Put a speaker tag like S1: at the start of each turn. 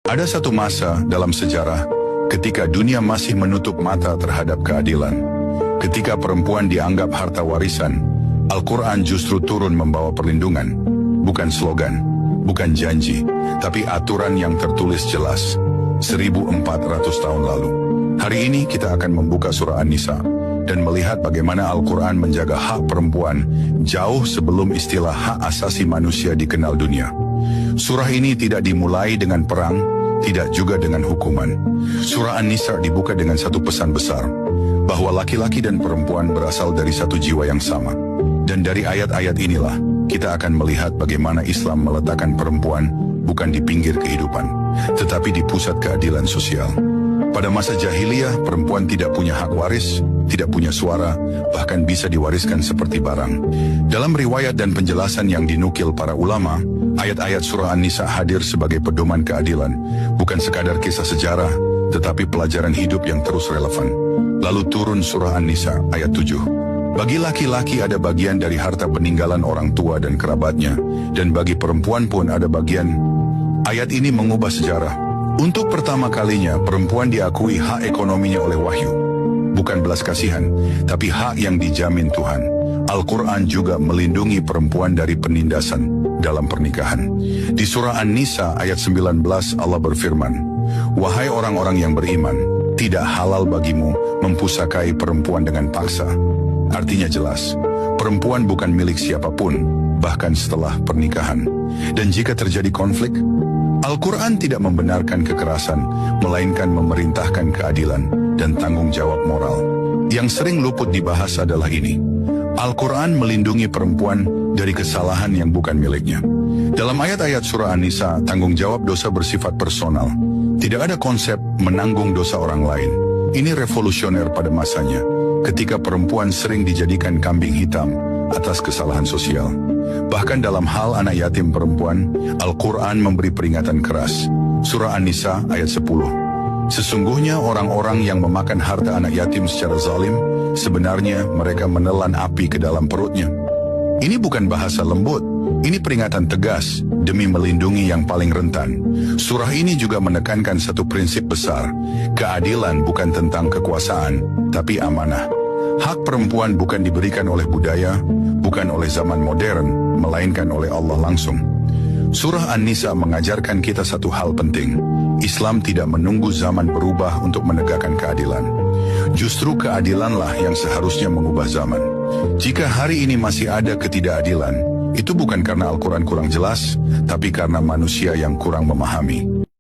S1: Ada satu masa dalam sejarah ketika dunia masih menutup mata terhadap keadilan. Ketika perempuan dianggap harta warisan, Al-Quran justru turun membawa perlindungan. Bukan slogan, bukan janji, tapi aturan yang tertulis jelas. 1400 tahun lalu. Hari ini kita akan membuka surah An-Nisa dan melihat bagaimana Al-Quran menjaga hak perempuan jauh sebelum istilah hak asasi manusia dikenal dunia. Surah ini tidak dimulai dengan perang, tidak juga dengan hukuman. Surah An-Nisa dibuka dengan satu pesan besar, bahwa laki-laki dan perempuan berasal dari satu jiwa yang sama. Dan dari ayat-ayat inilah, kita akan melihat bagaimana Islam meletakkan perempuan bukan di pinggir kehidupan, tetapi di pusat keadilan sosial. Pada masa jahiliyah, perempuan tidak punya hak waris, tidak punya suara, bahkan bisa diwariskan seperti barang. Dalam riwayat dan penjelasan yang dinukil para ulama, ayat-ayat surah An-Nisa hadir sebagai pedoman keadilan, bukan sekadar kisah sejarah, tetapi pelajaran hidup yang terus relevan. Lalu turun surah An-Nisa ayat 7. Bagi laki-laki ada bagian dari harta peninggalan orang tua dan kerabatnya, dan bagi perempuan pun ada bagian. Ayat ini mengubah sejarah. Untuk pertama kalinya, perempuan diakui hak ekonominya oleh wahyu. Bukan belas kasihan, tapi hak yang dijamin Tuhan. Al-Quran juga melindungi perempuan dari penindasan dalam pernikahan. Di surah An-Nisa ayat 19 Allah berfirman, "Wahai orang-orang yang beriman, tidak halal bagimu mempusakai perempuan dengan paksa." Artinya jelas, perempuan bukan milik siapapun, bahkan setelah pernikahan. Dan jika terjadi konflik, Al-Quran tidak membenarkan kekerasan, melainkan memerintahkan keadilan dan tanggung jawab moral. Yang sering luput dibahas adalah ini. Al-Quran melindungi perempuan dari kesalahan yang bukan miliknya. Dalam ayat-ayat surah An-Nisa, tanggung jawab dosa bersifat personal. Tidak ada konsep menanggung dosa orang lain. Ini revolusioner pada masanya, ketika perempuan sering dijadikan kambing hitam atas kesalahan sosial. Bahkan dalam hal anak yatim perempuan, Al-Quran memberi peringatan keras. Surah An-Nisa ayat 10. Sesungguhnya orang-orang yang memakan harta anak yatim secara zalim, sebenarnya mereka menelan api ke dalam perutnya. Ini bukan bahasa lembut, ini peringatan tegas demi melindungi yang paling rentan. Surah ini juga menekankan satu prinsip besar. Keadilan bukan tentang kekuasaan, tapi amanah. Hak perempuan bukan diberikan oleh budaya, bukan oleh zaman modern, melainkan oleh Allah langsung. Surah An-Nisa mengajarkan kita satu hal penting. Islam tidak menunggu zaman berubah untuk menegakkan keadilan. Justru keadilanlah yang seharusnya mengubah zaman. Jika hari ini masih ada ketidakadilan, itu bukan karena Al-Quran kurang jelas, tapi karena manusia yang kurang memahami.